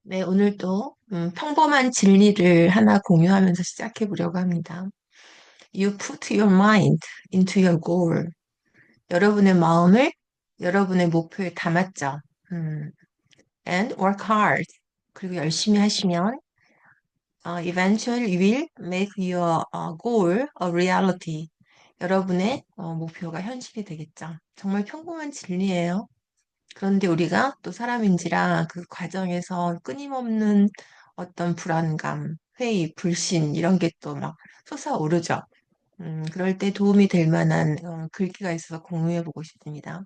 네, 오늘도 평범한 진리를 하나 공유하면서 시작해 보려고 합니다. You put your mind into your goal. 여러분의 마음을 여러분의 목표에 담았죠. 음, and work hard. 그리고 열심히 하시면 eventually you will make your goal a reality. 여러분의 목표가 현실이 되겠죠. 정말 평범한 진리예요. 그런데 우리가 또 사람인지라 그 과정에서 끊임없는 어떤 불안감, 회의, 불신 이런 게 또 막 솟아오르죠. 그럴 때 도움이 될 만한 글귀가 있어서 공유해 보고 싶습니다.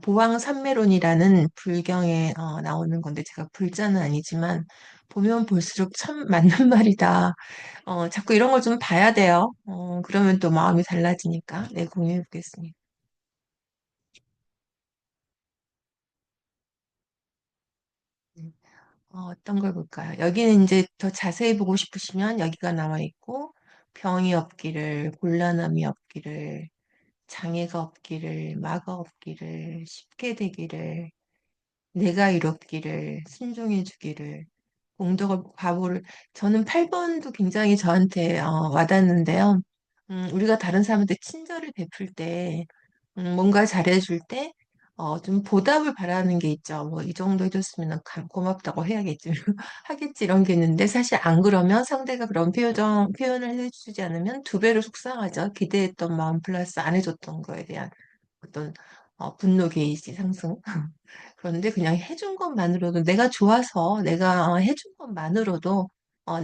보왕산매론이라는 불경에 나오는 건데 제가 불자는 아니지만 보면 볼수록 참 맞는 말이다. 자꾸 이런 걸 좀 봐야 돼요. 그러면 또 마음이 달라지니까 네, 공유해 보겠습니다. 어떤 걸 볼까요? 여기는 이제 더 자세히 보고 싶으시면 여기가 나와 있고, 병이 없기를, 곤란함이 없기를, 장애가 없기를, 마가 없기를, 쉽게 되기를, 내가 이롭기를, 순종해 주기를, 공덕을, 과보를, 저는 8번도 굉장히 저한테 와닿는데요. 우리가 다른 사람한테 친절을 베풀 때, 뭔가 잘해줄 때, 좀 보답을 바라는 게 있죠. 뭐, 이 정도 해줬으면 고맙다고 해야겠지. 하겠지, 이런 게 있는데, 사실 안 그러면 상대가 그런 표현을 해주지 않으면 두 배로 속상하죠. 기대했던 마음 플러스 안 해줬던 거에 대한 어떤, 분노 게이지 상승. 그런데 그냥 해준 것만으로도 내가 좋아서 내가 해준 것만으로도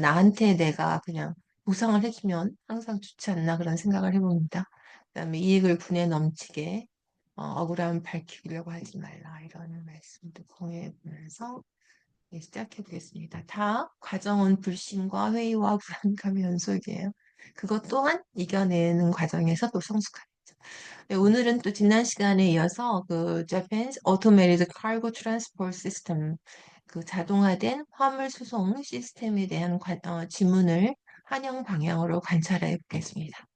나한테 내가 그냥 보상을 해주면 항상 좋지 않나 그런 생각을 해봅니다. 그다음에 이익을 분에 넘치게 억울함을 밝히려고 하지 말라 이런 말씀도 공유해 보면서 시작해 보겠습니다. 다 과정은 불신과 회의와 불안감의 연속이에요. 그것 또한 이겨내는 과정에서 또 성숙하겠죠. 네, 오늘은 또 지난 시간에 이어서 그 Japan's Automated Cargo Transport System 그 자동화된 화물 수송 시스템에 대한 지문을 한영 방향으로 관찰해 보겠습니다.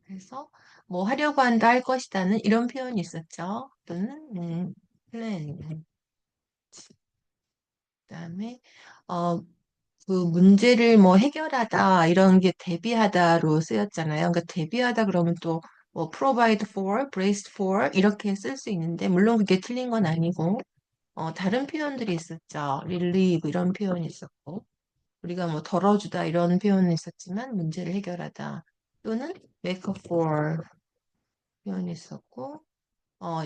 그래서 뭐 하려고 한다 할 것이다는 이런 표현이 있었죠. 또는 plan. 그다음에 어, 그 문제를 뭐 해결하다 이런 게 대비하다로 쓰였잖아요. 그러니까 대비하다 그러면 또 뭐 provide for, brace for 이렇게 쓸 수 있는데 물론 그게 틀린 건 아니고 다른 표현들이 있었죠. relieve 이런 표현이 있었고 우리가 뭐 덜어주다 이런 표현이 있었지만 문제를 해결하다 또는 make up for 표현이 있었고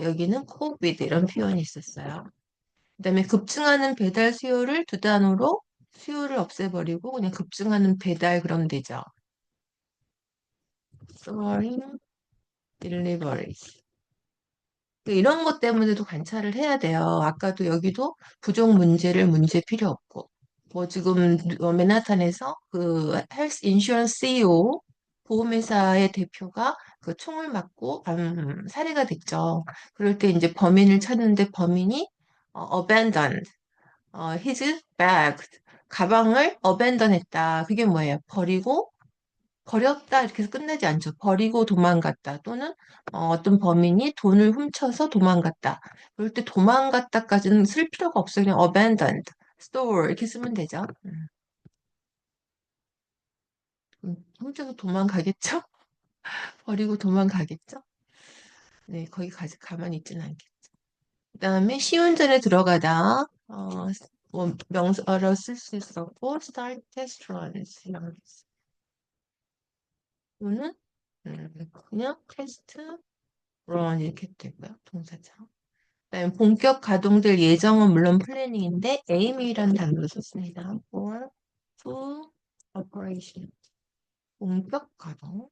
여기는 cope with 이런 표현이 있었어요. 그다음에 급증하는 배달 수요를 두 단어로 수요를 없애버리고 그냥 급증하는 배달 그럼 되죠. soaring deliveries. 이런 것 때문에도 관찰을 해야 돼요. 아까도 여기도 부족 문제를 문제 필요 없고. 뭐 지금 맨하탄에서 그 헬스 인슈런스 CEO 보험회사의 대표가 그 총을 맞고 살해가 됐죠. 그럴 때 이제 범인을 찾는데 범인이 abandoned, his bag, 가방을 abandon 했다. 그게 뭐예요? 버렸다 이렇게 해서 끝나지 않죠. 버리고 도망갔다 또는 떤 범인이 돈을 훔쳐서 도망갔다. 그럴 때 도망갔다까지는 쓸 필요가 없어요. 그냥 abandoned, store 이렇게 쓰면 되죠. 훔쳐서 도망가겠죠? 버리고 도망가겠죠? 네, 거기 가만히 있지는 않겠죠. 그다음에 시운전에 들어가다 뭐 명사로 쓸 수 있었고 start test runs 이런 거 또는 그냥 test run 이렇게 되고요. 동사죠. 그다음에 본격 가동될 예정은 물론 플래닝인데 aim이라는 단어를 썼습니다. for full operation. 본격 가동.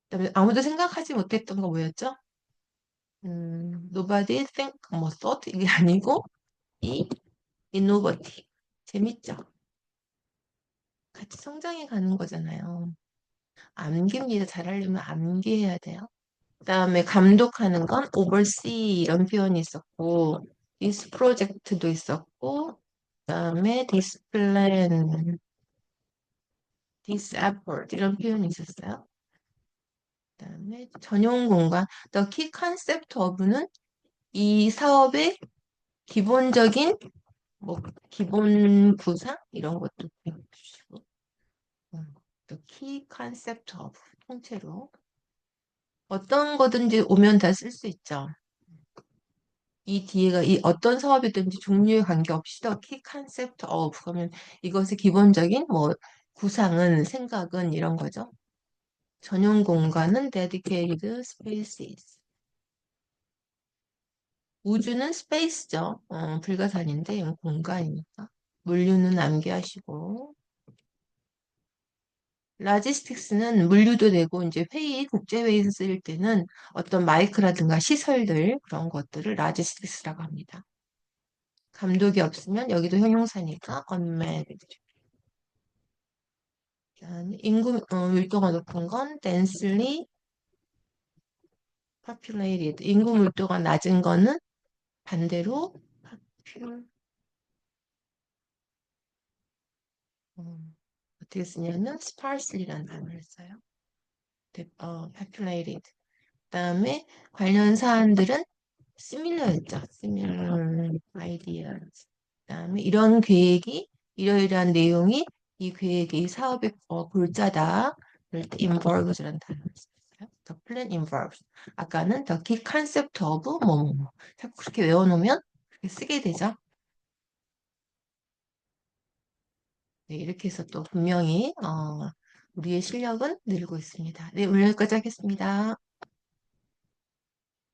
그다음에 아무도 생각하지 못했던 거 뭐였죠? nobody think 뭐 thought 이게 아니고 이 innovative. 재밌죠? 같이 성장해 가는 거잖아요. 암기입니다. 잘하려면 암기해야 돼요. 그다음에 감독하는 건 oversee 이런 표현이 있었고 this project도 있었고 그다음에 this plan, this effort 이런 표현이 있었어요. 그다음에 전용 공간. The key concept of는 이 사업의 기본적인 뭐 기본 구상 이런 것도 주시고 The key concept of 통째로 어떤 거든지 오면 다 쓸 수 있죠. 이 뒤에가 이 어떤 사업이든지 종류에 관계없이 The key concept of 그러면 이것의 기본적인 뭐 구상은 생각은 이런 거죠. 전용 공간은 dedicated spaces. 우주는 스페이스죠. 불가사리인데 이건 공간이니까. 물류는 암기하시고. 라지스틱스는 물류도 되고 이제 회의, 국제회의에서 쓰일 때는 어떤 마이크라든가 시설들 그런 것들을 라지스틱스라고 합니다. 감독이 없으면 여기도 형용사니까 unmanned. 인구 밀도가 높은 건 densely populated. 인구 밀도가 낮은 거는 반대로 어떻게 쓰냐면 sparsely라는 단어를 써요. populated. 그다음에 관련 사안들은 similar였죠. similar ideas. 그다음에 이런 계획이 이러이러한 내용이 이 계획의 이 사업의 골자다. 그럴 때 involves라는 단어를 썼어요. The plan involves. 아까는 the key concept of 뭐뭐뭐. 자꾸 그렇게 외워놓으면 그렇게 쓰게 되죠. 네, 이렇게 해서 또 분명히 우리의 실력은 늘고 있습니다. 네, 오늘 여기까지 하겠습니다.